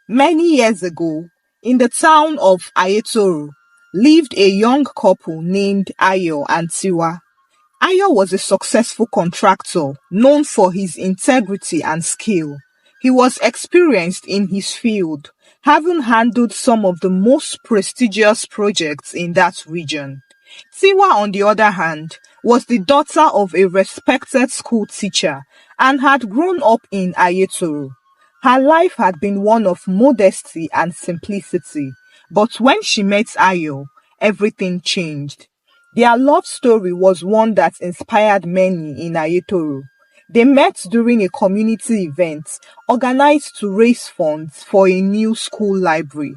Many years ago, in the town of Ayetoro, lived a young couple named Ayo and Tiwa. Ayo was a successful contractor known for his integrity and skill. He was experienced in his field, having handled some of the most prestigious projects in that region. Tiwa, on the other hand, was the daughter of a respected school teacher and had grown up in Ayetoro. Her life had been one of modesty and simplicity, but when she met Ayo, everything changed. Their love story was one that inspired many in Ayetoro. They met during a community event organized to raise funds for a new school library.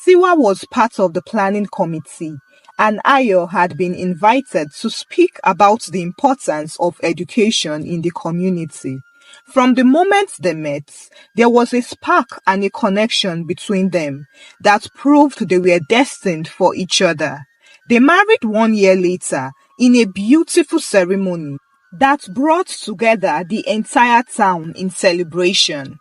Tiwa was part of the planning committee, and Ayo had been invited to speak about the importance of education in the community. From the moment they met, there was a spark and a connection between them that proved they were destined for each other. They married 1 year later in a beautiful ceremony that brought together the entire town in celebration.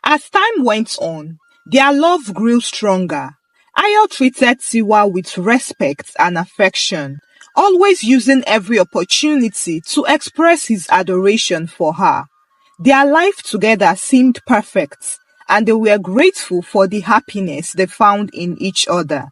As time went on, their love grew stronger. Ayo treated Tiwa with respect and affection, always using every opportunity to express his adoration for her. Their life together seemed perfect, and they were grateful for the happiness they found in each other.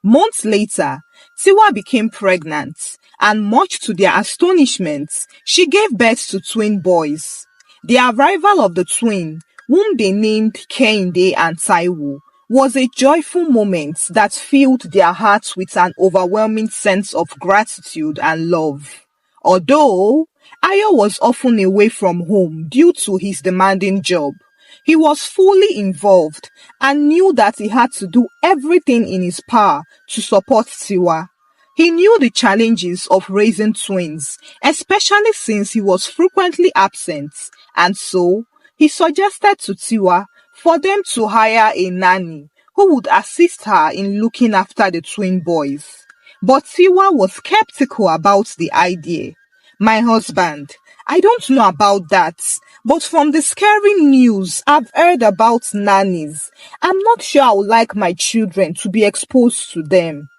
Months later, Tiwa became pregnant, and much to their astonishment, she gave birth to twin boys. The arrival of the twin, whom they named Kehinde and Taiwo, was a joyful moment that filled their hearts with an overwhelming sense of gratitude and love. Although Ayo was often away from home due to his demanding job, he was fully involved and knew that he had to do everything in his power to support Tiwa. He knew the challenges of raising twins, especially since he was frequently absent, and so he suggested to Tiwa for them to hire a nanny who would assist her in looking after the twin boys. But Tiwa was skeptical about the idea. "My husband, I don't know about that, but from the scary news I've heard about nannies, I'm not sure I would like my children to be exposed to them."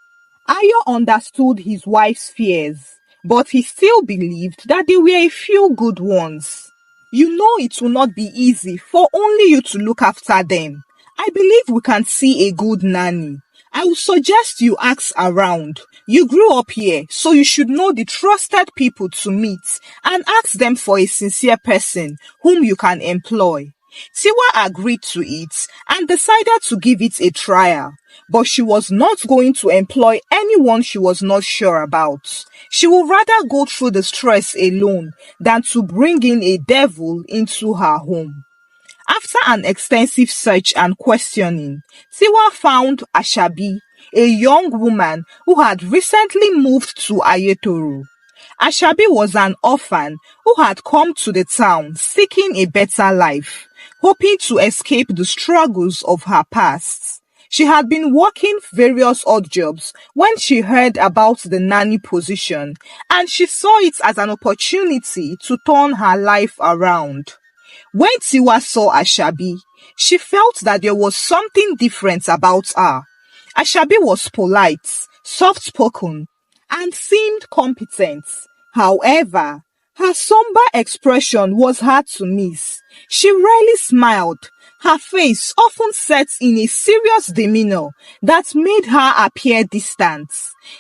Ayo understood his wife's fears, but he still believed that there were a few good ones. "You know it will not be easy for only you to look after them. I believe we can see a good nanny. I would suggest you ask around. You grew up here, so you should know the trusted people to meet and ask them for a sincere person whom you can employ." Tiwa agreed to it and decided to give it a trial, but she was not going to employ anyone she was not sure about. She would rather go through the stress alone than to bring in a devil into her home. After an extensive search and questioning, Tiwa found Ashabi, a young woman who had recently moved to Ayetoro. Ashabi was an orphan who had come to the town seeking a better life, hoping to escape the struggles of her past. She had been working various odd jobs when she heard about the nanny position, and she saw it as an opportunity to turn her life around. When Tiwa saw Ashabi, she felt that there was something different about her. Ashabi was polite, soft-spoken, and seemed competent. However, her somber expression was hard to miss. She rarely smiled. Her face often set in a serious demeanor that made her appear distant.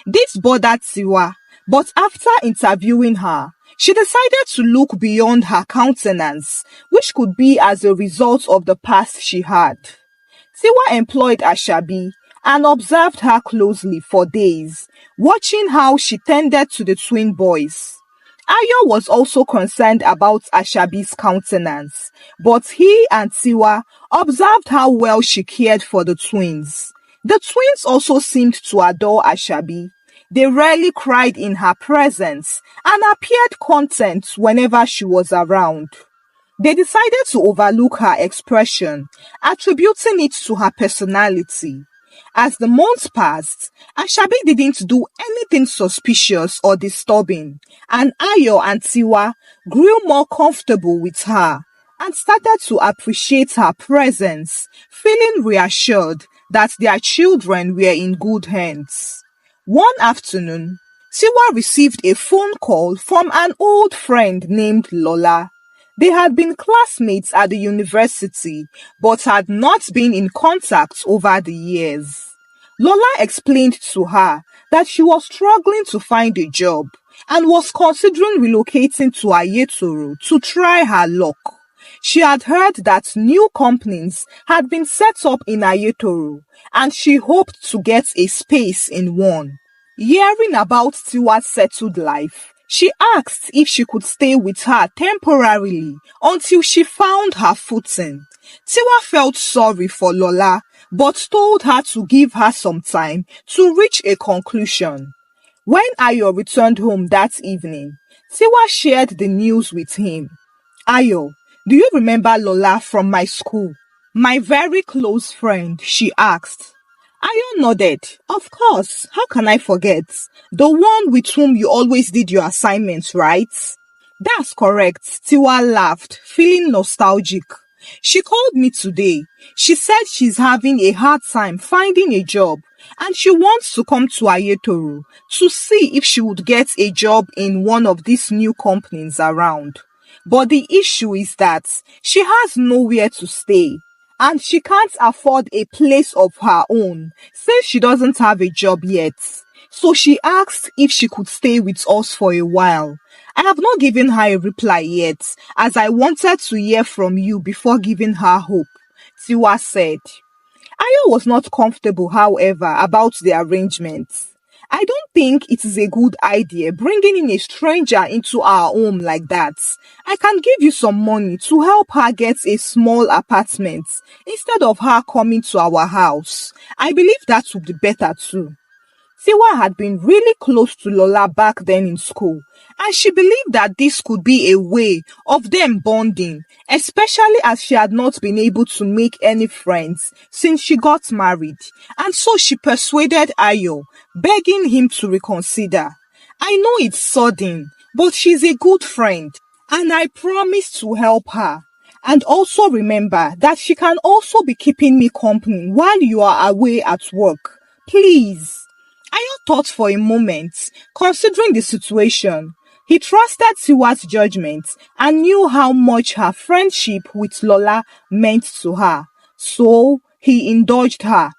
This bothered Tiwa, but after interviewing her, she decided to look beyond her countenance, which could be as a result of the past she had. Tiwa employed Ashabi and observed her closely for days, watching how she tended to the twin boys. Ayo was also concerned about Ashabi's countenance, but he and Tiwa observed how well she cared for the twins. The twins also seemed to adore Ashabi. They rarely cried in her presence and appeared content whenever she was around. They decided to overlook her expression, attributing it to her personality. As the months passed, Ashabi didn't do anything suspicious or disturbing, and Ayo and Tiwa grew more comfortable with her. and started to appreciate her presence, feeling reassured that their children were in good hands. One afternoon, Tiwa received a phone call from an old friend named Lola. They had been classmates at the university but had not been in contact over the years. Lola explained to her that she was struggling to find a job and was considering relocating to Ayetoro to try her luck. She had heard that new companies had been set up in Ayetoro and she hoped to get a space in one. Hearing about Tiwa's settled life, she asked if she could stay with her temporarily until she found her footing. Tiwa felt sorry for Lola but told her to give her some time to reach a conclusion. When Ayo returned home that evening, Tiwa shared the news with him. Ayo, do you remember Lola from my school? My very close friend, she asked. Ayo nodded. Of course, how can I forget? The one with whom you always did your assignments, right? That's correct, Tiwa laughed, feeling nostalgic. She called me today. She said she's having a hard time finding a job and she wants to come to Ayetoro to see if she would get a job in one of these new companies around. But the issue is that she has nowhere to stay and she can't afford a place of her own since she doesn't have a job yet. So she asked if she could stay with us for a while. I have not given her a reply yet, as I wanted to hear from you before giving her hope, Tiwa said. Ayo was not comfortable, however, about the arrangement. I don't think it is a good idea bringing in a stranger into our home like that. I can give you some money to help her get a small apartment instead of her coming to our house. I believe that would be better too. Tiwa had been really close to Lola back then in school, and she believed that this could be a way of them bonding, especially as she had not been able to make any friends since she got married, and so she persuaded Ayo, begging him to reconsider. I know it's sudden, but she's a good friend, and I promise to help her. And also remember that she can also be keeping me company while you are away at work. Please. Ayo thought for a moment, considering the situation. He trusted Tiwa's judgment and knew how much her friendship with Lola meant to her. So, he indulged her.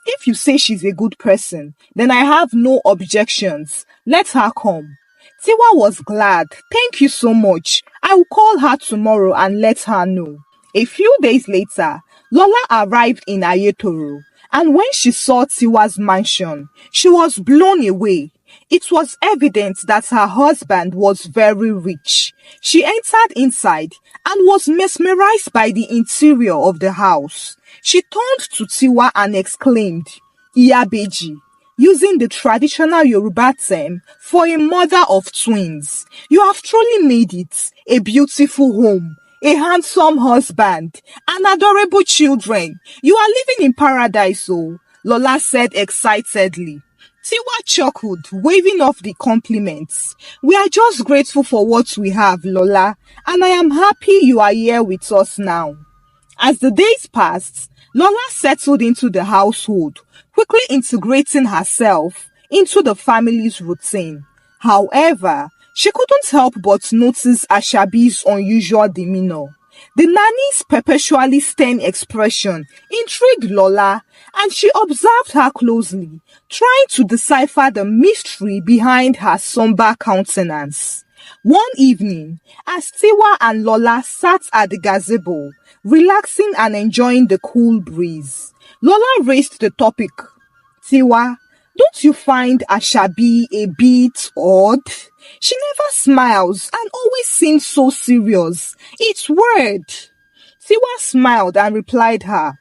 If you say she's a good person, then I have no objections. Let her come. Tiwa was glad. Thank you so much. I will call her tomorrow and let her know. A few days later, Lola arrived in Ayetoro. And when she saw Tiwa's mansion, she was blown away. It was evident that her husband was very rich. She entered inside and was mesmerized by the interior of the house. She turned to Tiwa and exclaimed, Iyabeji, using the traditional Yoruba term for a mother of twins. You have truly made it a beautiful home. A handsome husband, and adorable children. You are living in paradise, oh, Lola said excitedly. Tiwa chuckled, waving off the compliments. We are just grateful for what we have, Lola, and I am happy you are here with us now. As the days passed, Lola settled into the household, quickly integrating herself into the family's routine. However, she couldn't help but notice Ashabi's unusual demeanor. The nanny's perpetually stern expression intrigued Lola, and she observed her closely, trying to decipher the mystery behind her somber countenance. One evening, as Tiwa and Lola sat at the gazebo, relaxing and enjoying the cool breeze, Lola raised the topic. Tiwa, don't you find Ashabi a bit odd? She never smiles and always seems so serious. It's weird. Tiwa smiled and replied her.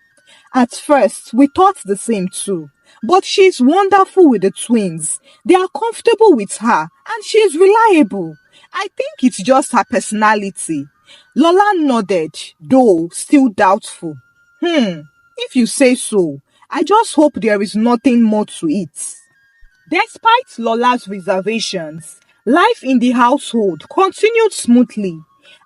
At first, we thought the same too. But she's wonderful with the twins. They are comfortable with her and she's reliable. I think it's just her personality. Lola nodded, though still doubtful. If you say so, I just hope there is nothing more to it. Despite Lola's reservations, life in the household continued smoothly.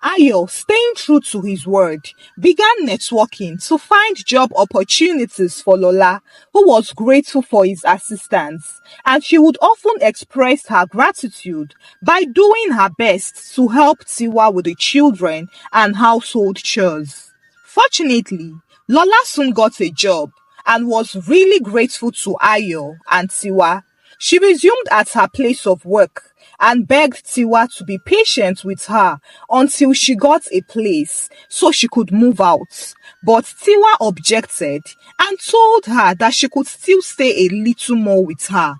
Ayo, staying true to his word, began networking to find job opportunities for Lola, who was grateful for his assistance, and she would often express her gratitude by doing her best to help Tiwa with the children and household chores. Fortunately, Lola soon got a job and was really grateful to Ayo and Tiwa. She resumed at her place of work and begged Tiwa to be patient with her until she got a place so she could move out. But Tiwa objected and told her that she could still stay a little more with her.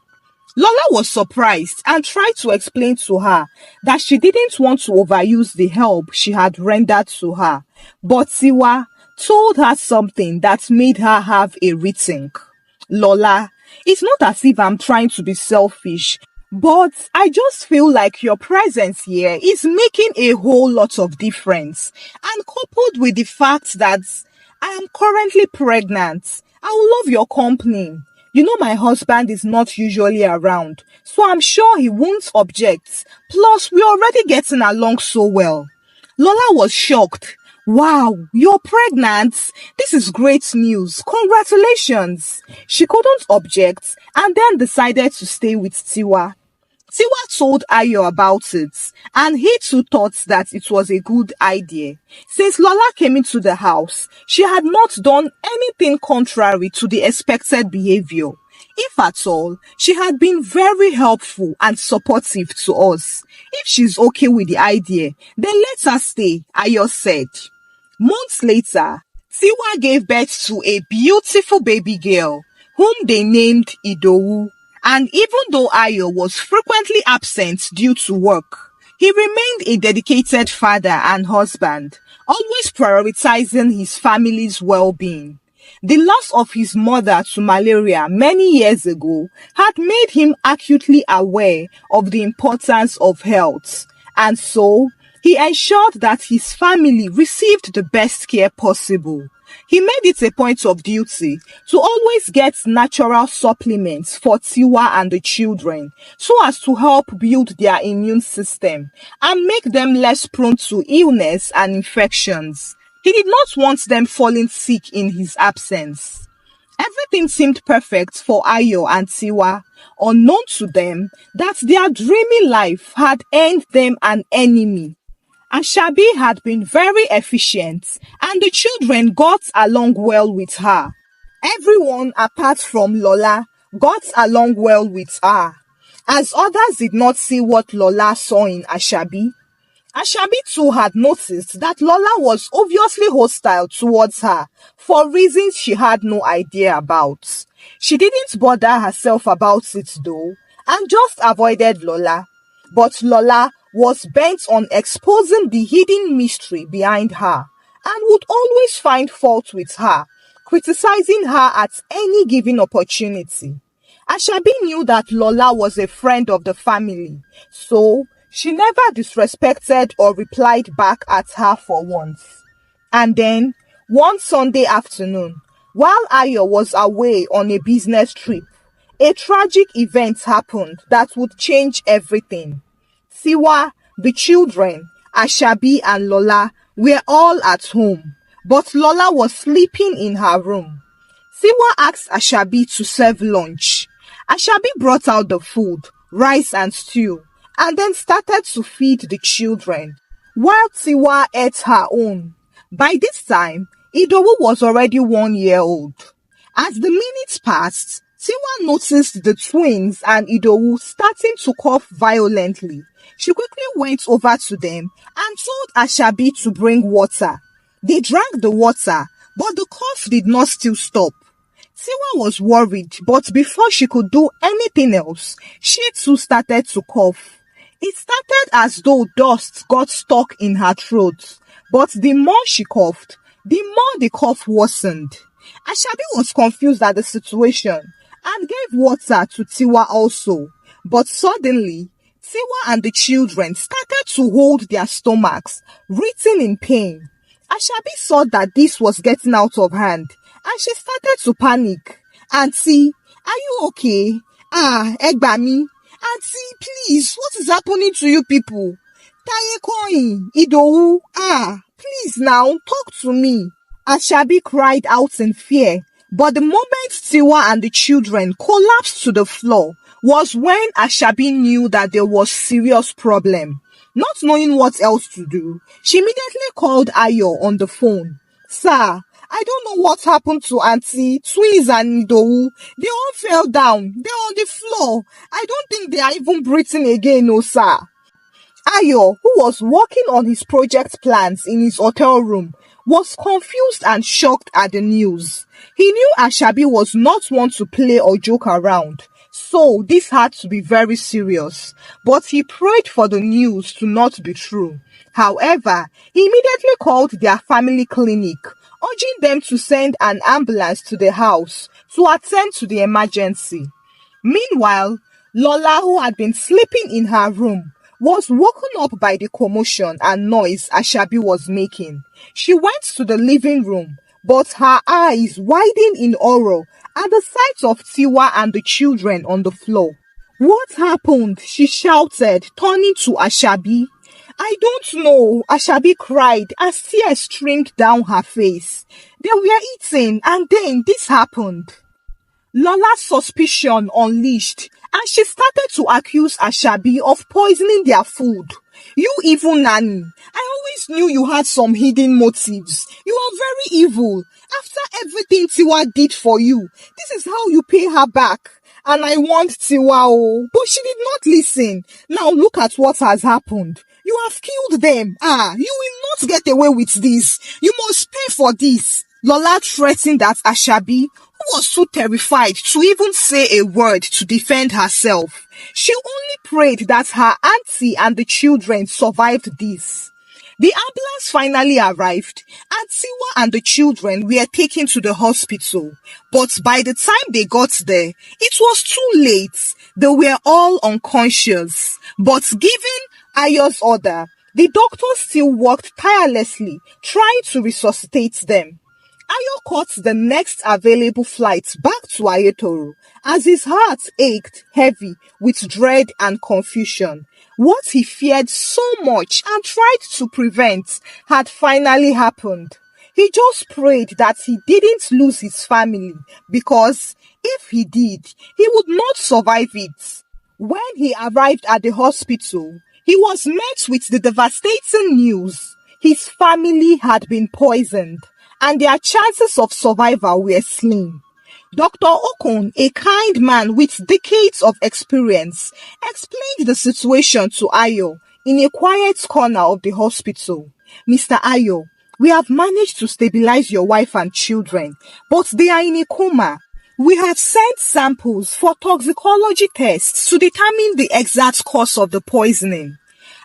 Lola was surprised and tried to explain to her that she didn't want to overuse the help she had rendered to her. But Tiwa told her something that made her have a rethink. Lola, it's not as if I'm trying to be selfish, but I just feel like your presence here is making a whole lot of difference. And coupled with the fact that I am currently pregnant, I will love your company. You know my husband is not usually around, so I'm sure he won't object. Plus, we're already getting along so well. Lola was shocked. Wow, you're pregnant? This is great news. Congratulations. She couldn't object and then decided to stay with Tiwa. Tiwa told Ayo about it, and he too thought that it was a good idea. Since Lola came into the house, she had not done anything contrary to the expected behavior. If at all, she had been very helpful and supportive to us. If she's okay with the idea, then let her stay, Ayo said. Months later, Tiwa gave birth to a beautiful baby girl, whom they named Idowu. And even though Ayo was frequently absent due to work, he remained a dedicated father and husband, always prioritizing his family's well-being. The loss of his mother to malaria many years ago had made him acutely aware of the importance of health, and so he ensured that his family received the best care possible. He made it a point of duty to always get natural supplements for Tiwa and the children so as to help build their immune system and make them less prone to illness and infections. He did not want them falling sick in his absence. Everything seemed perfect for Ayo and Tiwa, unknown to them that their dreamy life had earned them an enemy. Ashabi had been very efficient and the children got along well with her. Everyone apart from Lola got along well with her, as others did not see what Lola saw in Ashabi. Ashabi too had noticed that Lola was obviously hostile towards her for reasons she had no idea about. She didn't bother herself about it though and just avoided Lola. But Lola was bent on exposing the hidden mystery behind her and would always find fault with her, criticizing her at any given opportunity. Ashabi knew that Lola was a friend of the family, so she never disrespected or replied back at her for once. And then, one Sunday afternoon, while Ayo was away on a business trip, a tragic event happened that would change everything. Tiwa, the children, Ashabi and Lola were all at home, but Lola was sleeping in her room. Tiwa asked Ashabi to serve lunch. Ashabi brought out the food, rice and stew, and then started to feed the children, while Tiwa ate her own. By this time, Idowu was already 1 year old. As the minutes passed, Tiwa noticed the twins and Idowu starting to cough violently. She quickly went over to them and told Ashabi to bring water. They drank the water, but the cough did not still stop. Tiwa was worried, but before she could do anything else, she too started to cough. It started as though dust got stuck in her throat, but the more she coughed, the more the cough worsened. Ashabi was confused at the situation and gave water to Tiwa also, but suddenly, Tiwa and the children started to hold their stomachs, writhing in pain. Ashabi saw that this was getting out of hand, and she started to panic. Auntie, are you okay? Egbami. Auntie, please, what is happening to you people? Taye Koyin, Idowu, please now, talk to me. Ashabi cried out in fear, but the moment Tiwa and the children collapsed to the floor was when Ashabi knew that there was serious problem. Not knowing what else to do, she immediately called Ayo on the phone. Sir, I don't know what happened to Auntie, Twins and Idowu. They all fell down. They're on the floor. I don't think they are even breathing again, no sir. Ayo, who was working on his project plans in his hotel room, was confused and shocked at the news. He knew Ashabi was not one to play or joke around, so this had to be very serious. But he prayed for the news to not be true. However, he immediately called their family clinic, urging them to send an ambulance to the house to attend to the emergency. Meanwhile, Lola, who had been sleeping in her room, was woken up by the commotion and noise Ashabi was making. She went to the living room, but her eyes widened in horror at the sight of Tiwa and the children on the floor. What happened? She shouted, turning to Ashabi. I don't know, Ashabi cried as tears streamed down her face. They were eating and then this happened. Lola's suspicion unleashed, and she started to accuse Ashabi of poisoning their food. You evil Nanny, I always knew you had some hidden motives. You are very evil. After everything Tiwa did for you, this is how you pay her back. And I want Tiwa, but she did not listen. Now look at what has happened. You have killed them. You will not get away with this. You must pay for this. Lola threatened that Ashabi, who was too terrified to even say a word to defend herself. She only prayed that her auntie and the children survived this. The ambulance finally arrived, and Tiwa and the children were taken to the hospital. But by the time they got there, it was too late. They were all unconscious. But given Ayo's order, the doctors still worked tirelessly, trying to resuscitate them. Ayo caught the next available flight back to Ayetoro as his heart ached heavy with dread and confusion. What he feared so much and tried to prevent had finally happened. He just prayed that he didn't lose his family because if he did, he would not survive it. When he arrived at the hospital, he was met with the devastating news. His family had been poisoned, and their chances of survival were slim. Dr. Okon, a kind man with decades of experience, explained the situation to Ayo in a quiet corner of the hospital. Mr. Ayo, we have managed to stabilize your wife and children, but they are in a coma. We have sent samples for toxicology tests to determine the exact cause of the poisoning.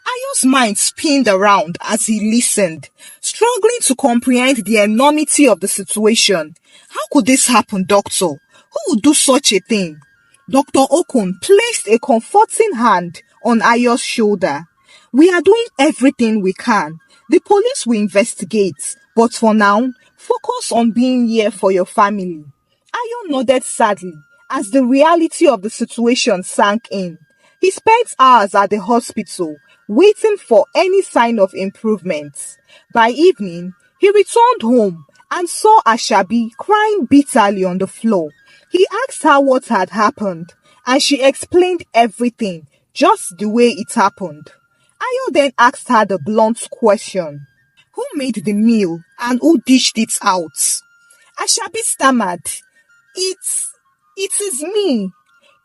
Ayo's mind spinned around as he listened, struggling to comprehend the enormity of the situation. How could this happen, doctor? Who would do such a thing? Dr. Okon placed a comforting hand on Ayo's shoulder. We are doing everything we can. The police will investigate, but for now, focus on being here for your family. Ayo nodded sadly as the reality of the situation sank in. He spent hours at the hospital, waiting for any sign of improvement. By evening, he returned home and saw Ashabi crying bitterly on the floor. He asked her what had happened, and she explained everything, just the way it happened. Ayo then asked her the blunt question: who made the meal and who dished it out? Ashabi stammered, It is me.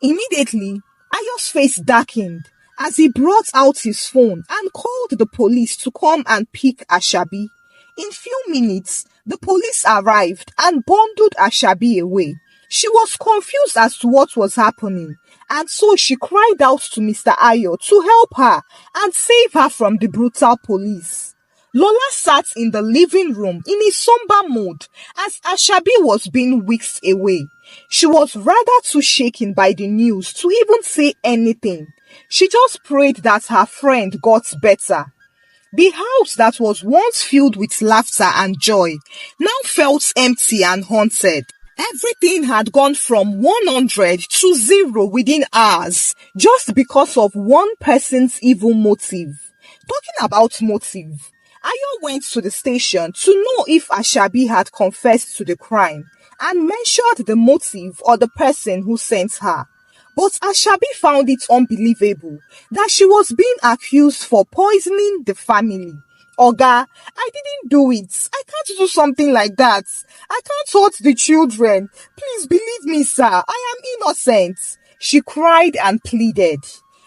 Immediately, Ayo's face darkened as he brought out his phone and called the police to come and pick Ashabi. In few minutes, the police arrived and bundled Ashabi away. She was confused as to what was happening, and so she cried out to Mr. Ayo to help her and save her from the brutal police. Lola sat in the living room in a somber mood as Ashabi was being whisked away. She was rather too shaken by the news to even say anything. She just prayed that her friend got better. The house that was once filled with laughter and joy now felt empty and haunted. Everything had gone from 100 to 0 within hours just because of one person's evil motive. Talking about motive, Ayo went to the station to know if Ashabi had confessed to the crime and mentioned the motive or the person who sent her. But Ashabi found it unbelievable that she was being accused for poisoning the family. Oga, I didn't do it. I can't do something like that. I can't hurt the children. Please believe me, sir. I am innocent. She cried and pleaded.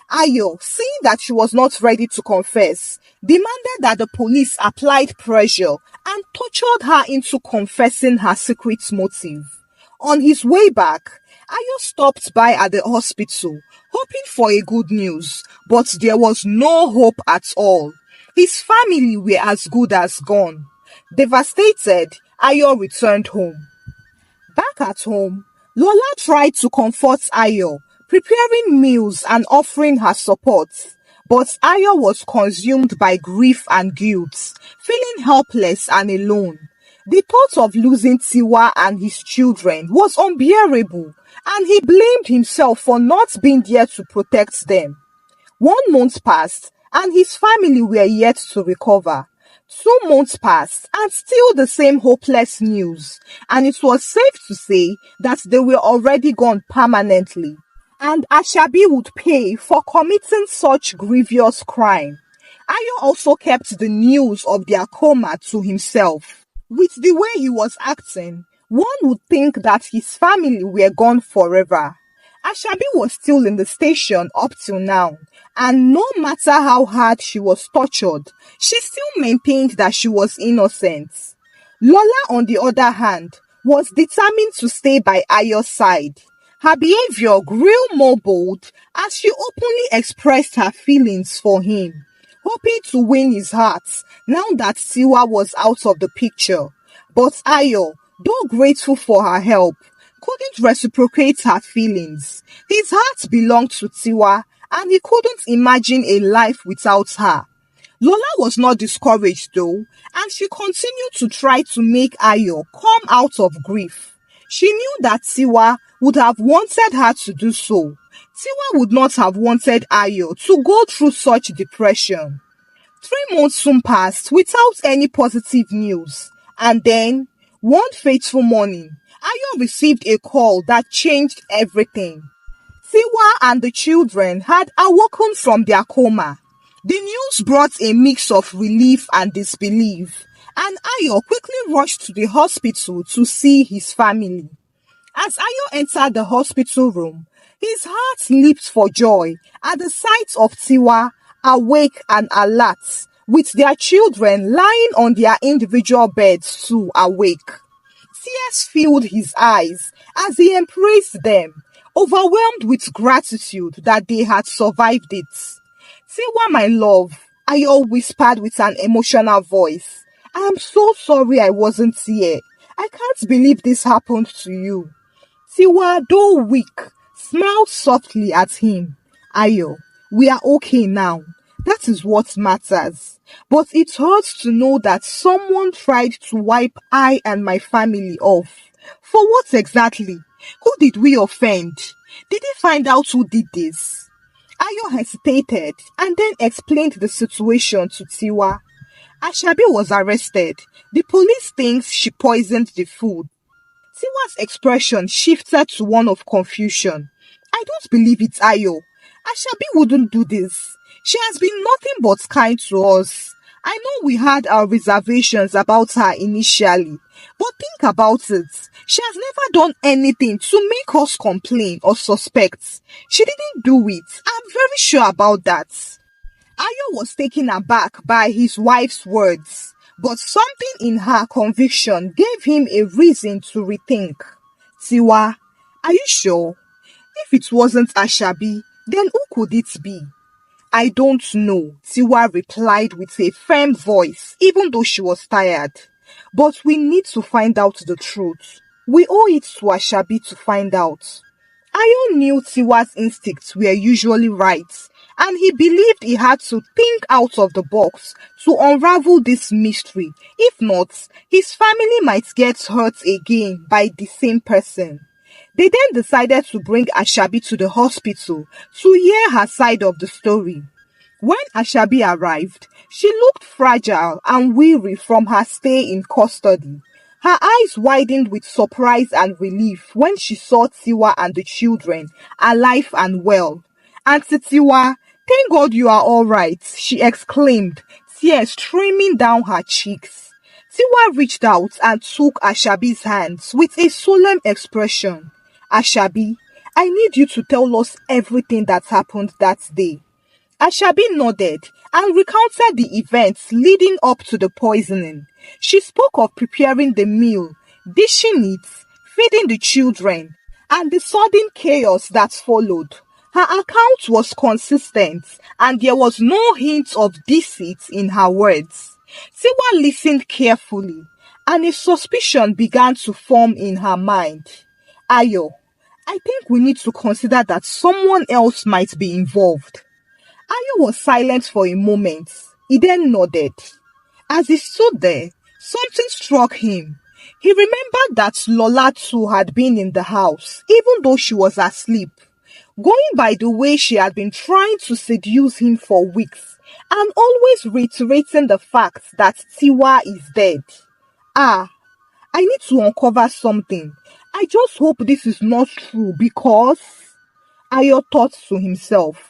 Ayo, seeing that she was not ready to confess, demanded that the police applied pressure and tortured her into confessing her secret motive. On his way back, Ayo stopped by at the hospital, hoping for a good news, but there was no hope at all. His family were as good as gone. Devastated, Ayo returned home. Back at home, Lola tried to comfort Ayo, preparing meals and offering her support. But Ayo was consumed by grief and guilt, feeling helpless and alone. The thought of losing Tiwa and his children was unbearable, and he blamed himself for not being there to protect them. 1 month passed, and his family were yet to recover. 2 months passed, and still the same hopeless news, and it was safe to say that they were already gone permanently, and Ashabi would pay for committing such grievous crime. Ayo also kept the news of their coma to himself. With the way he was acting, one would think that his family were gone forever. Ashabi was still in the station up till now, and no matter how hard she was tortured, she still maintained that she was innocent. Lola, on the other hand, was determined to stay by Ayo's side. Her behavior grew more bold as she openly expressed her feelings for him, hoping to win his heart now that Tiwa was out of the picture. But Ayo, though grateful for her help, couldn't reciprocate her feelings. His heart belonged to Tiwa, and he couldn't imagine a life without her. Lola was not discouraged though, and she continued to try to make Ayo come out of grief. She knew that Tiwa would have wanted her to do so. Tiwa would not have wanted Ayo to go through such depression. 3 months soon passed without any positive news, and then, one fateful morning, Ayo received a call that changed everything. Tiwa and the children had awoken from their coma. The news brought a mix of relief and disbelief, and Ayo quickly rushed to the hospital to see his family. As Ayo entered the hospital room, his heart leaped for joy at the sight of Tiwa, awake and alert, with their children lying on their individual beds too awake. Tears filled his eyes as he embraced them, overwhelmed with gratitude that they had survived it. Tiwa, my love, Ayo whispered with an emotional voice. I am so sorry I wasn't here. I can't believe this happened to you. Tiwa, though weak, smiled softly at him. Ayo, we are okay now. That is what matters. But it hurts to know that someone tried to wipe I and my family off. For what exactly? Who did we offend? Did they find out who did this? Ayo hesitated and then explained the situation to Tiwa. Ashabi was arrested. The police thinks she poisoned the food. Tiwa's expression shifted to one of confusion. I don't believe it, Ayo. Ashabi wouldn't do this. She has been nothing but kind to us. I know we had our reservations about her initially, but think about it. She has never done anything to make us complain or suspect. She didn't do it. I'm very sure about that. Ayo was taken aback by his wife's words, but something in her conviction gave him a reason to rethink. Tiwa, are you sure? If it wasn't Ashabi, then who could it be? I don't know, Tiwa replied with a firm voice, even though she was tired. But we need to find out the truth. We owe it to Ashabi to find out. Ayo knew Tiwa's instincts were usually right, and he believed he had to think out of the box to unravel this mystery. If not, his family might get hurt again by the same person. They then decided to bring Ashabi to the hospital to hear her side of the story. When Ashabi arrived, She looked fragile and weary from her stay in custody. Her eyes widened with surprise and relief when she saw Tiwa and the children alive and well. "Auntie Tiwa, thank God you are all right," she exclaimed, tears streaming down her cheeks. Tiwa reached out and took Ashabi's hands with a solemn expression. "Ashabi, I need you to tell us everything that happened that day." Ashabi nodded and recounted the events leading up to the poisoning. She spoke of preparing the meal, dishing it, feeding the children, and the sudden chaos that followed. Her account was consistent, and there was no hint of deceit in her words. Tiwa listened carefully, and a suspicion began to form in her mind. "Ayo, I think we need to consider that someone else might be involved." Ayo was silent for a moment. He then nodded. As he stood there, something struck him. He remembered that Lola too had been in the house, even though she was asleep. Going by the way she had been trying to seduce him for weeks, and always reiterating the fact that Tiwa is dead. I need to uncover something. I just hope this is not true because... Ayo thought to himself.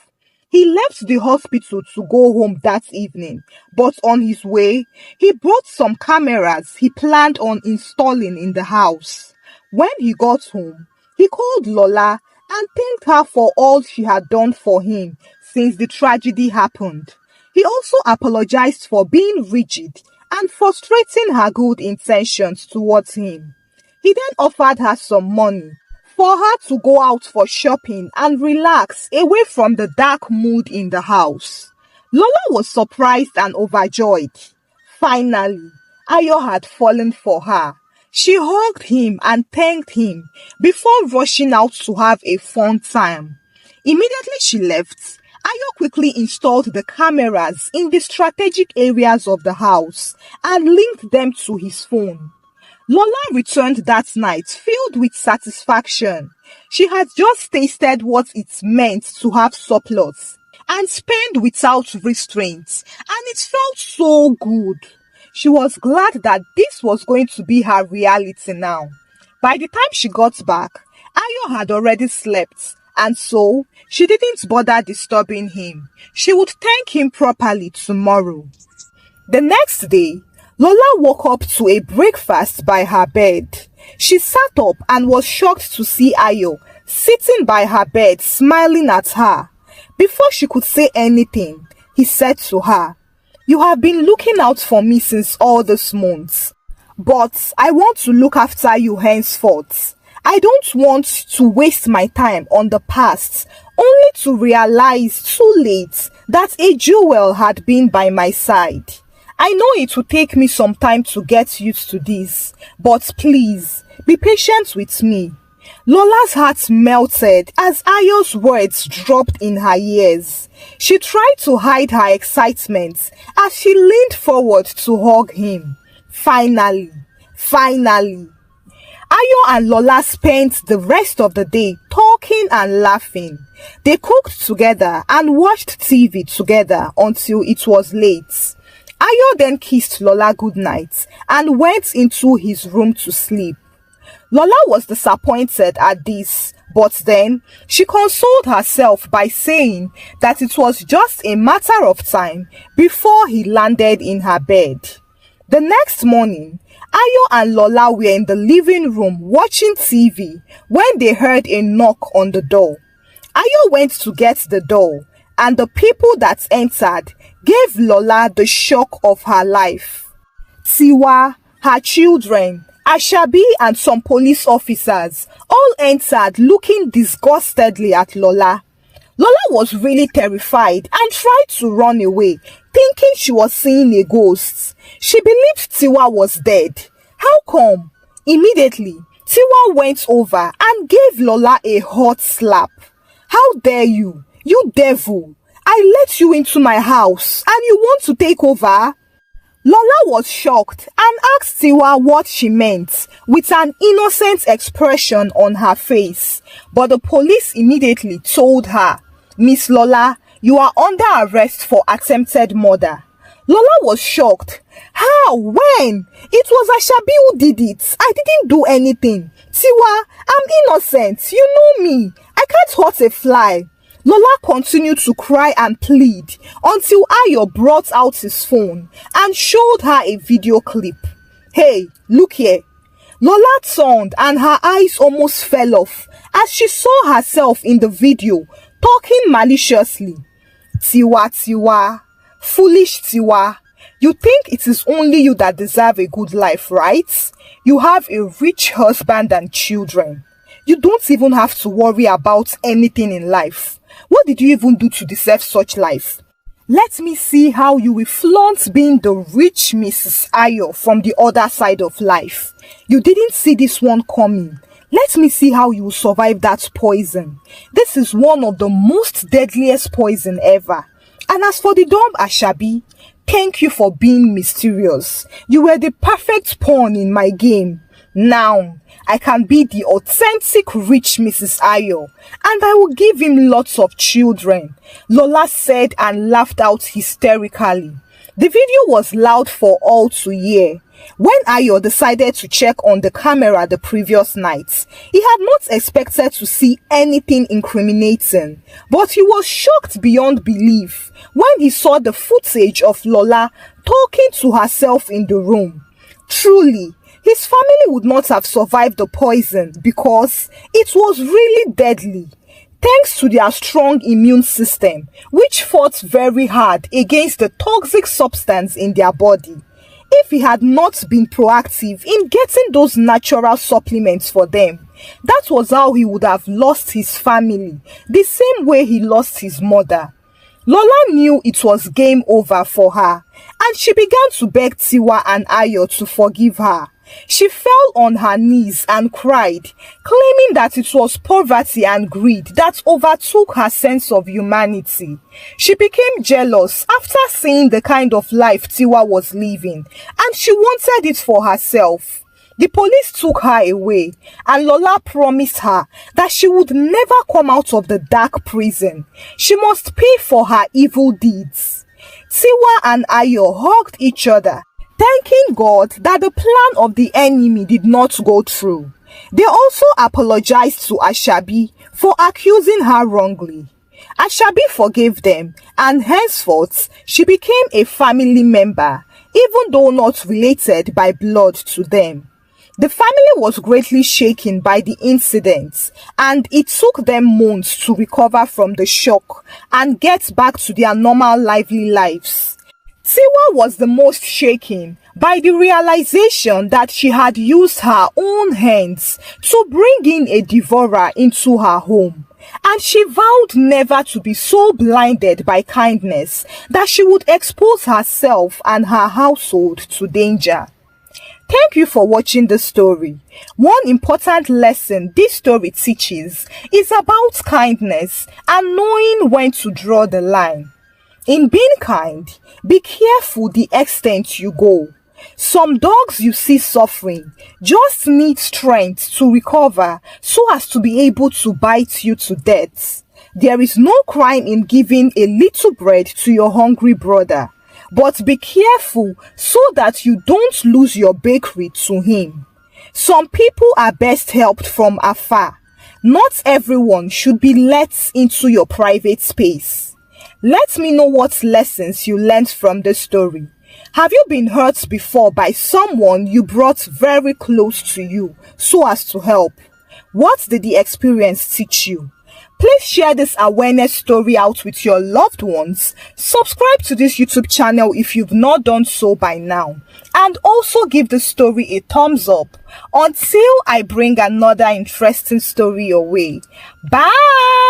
He left the hospital to go home that evening, but on his way, he brought some cameras he planned on installing in the house. When he got home, he called Lola and thanked her for all she had done for him since the tragedy happened. He also apologized for being rigid and frustrating her good intentions towards him. He then offered her some money for her to go out for shopping and relax away from the dark mood in the house. Lola was surprised and overjoyed. Finally, Ayo had fallen for her. She hugged him and thanked him before rushing out to have a fun time. Immediately she left, Ayo quickly installed the cameras in the strategic areas of the house and linked them to his phone. Lola returned that night filled with satisfaction. She had just tasted what it meant to have surplus and spend without restraint, and it felt so good. She was glad that this was going to be her reality now. By the time she got back, Ayo had already slept, and so she didn't bother disturbing him. She would thank him properly tomorrow. The next day, Lola woke up to a breakfast by her bed. She sat up and was shocked to see Ayo sitting by her bed smiling at her. Before she could say anything, he said to her, "You have been looking out for me since all these months, but I want to look after you henceforth. I don't want to waste my time on the past, only to realize too late that a jewel had been by my side. I know it will take me some time to get used to this, but please, be patient with me." Lola's heart melted as Ayo's words dropped in her ears. She tried to hide her excitement as she leaned forward to hug him. Finally. Ayo and Lola spent the rest of the day talking and laughing. They cooked together and watched TV together until it was late. Ayo then kissed Lola goodnight and went into his room to sleep. Lola was disappointed at this, but then she consoled herself by saying that it was just a matter of time before he landed in her bed. The next morning, Ayo and Lola were in the living room watching TV when they heard a knock on the door. Ayo went to get the door, and the people that entered gave Lola the shock of her life. Tiwa, her children, Ashabi and some police officers all entered looking disgustedly at Lola. Lola was really terrified and tried to run away, thinking she was seeing a ghost. She believed Tiwa was dead. How come? Immediately, Tiwa went over and gave Lola a hot slap. "How dare you, you devil! I let you into my house and you want to take over?" Lola was shocked and asked Tiwa what she meant with an innocent expression on her face. But the police immediately told her, "Miss Lola, you are under arrest for attempted murder." Lola was shocked. How? When? It was Ashabi who did it. I didn't do anything. Tiwa, I'm innocent. You know me. I can't hurt a fly. Lola continued to cry and plead until Ayo brought out his phone and showed her a video clip. Hey, look here. Lola turned and her eyes almost fell off as she saw herself in the video talking maliciously. Tiwa, Tiwa, foolish Tiwa. You think it is only you that deserve a good life, right? You have a rich husband and children. You don't even have to worry about anything in life. What did you even do to deserve such life? Let me see how you will flaunt being the rich Mrs. Ayo from the other side of life. You didn't see this one coming. Let me see how you will survive that poison. This is one of the most deadliest poison ever. And as for the dumb Ashabi, thank you for being mysterious. You were the perfect pawn in my game. Now, I can be the authentic rich Mrs. Ayo, and I will give him lots of children, Lola said and laughed out hysterically. The video was loud for all to hear. When Ayo decided to check on the camera the previous night, he had not expected to see anything incriminating, but he was shocked beyond belief when he saw the footage of Lola talking to herself in the room. Truly, his family would not have survived the poison because it was really deadly, thanks to their strong immune system, which fought very hard against the toxic substance in their body. If he had not been proactive in getting those natural supplements for them, that was how he would have lost his family, the same way he lost his mother. Lola knew it was game over for her, and she began to beg Tiwa and Ayo to forgive her. She fell on her knees and cried, claiming that it was poverty and greed that overtook her sense of humanity. She became jealous after seeing the kind of life Tiwa was living, and she wanted it for herself. The police took her away, and Lola promised her that she would never come out of the dark prison. She must pay for her evil deeds. Tiwa and Ayo hugged each other, thanking God that the plan of the enemy did not go through. They also apologized to Ashabi for accusing her wrongly. Ashabi forgave them, and henceforth she became a family member, even though not related by blood to them. The family was greatly shaken by the incident, and it took them months to recover from the shock and get back to their normal lively lives. Tiwa was the most shaken by the realization that she had used her own hands to bring in a devourer into her home, and she vowed never to be so blinded by kindness that she would expose herself and her household to danger. Thank you for watching this story. One important lesson this story teaches is about kindness and knowing when to draw the line. In being kind, be careful the extent you go. Some dogs you see suffering just need strength to recover so as to be able to bite you to death. There is no crime in giving a little bread to your hungry brother, but be careful so that you don't lose your bakery to him. Some people are best helped from afar. Not everyone should be let into your private space. Let me know what lessons you learned from this story. Have you been hurt before by someone you brought very close to you so as to help? What did the experience teach you? Please share this awareness story out with your loved ones. Subscribe to this YouTube channel if you've not done so by now. And also give the story a thumbs up until I bring another interesting story your way. Bye!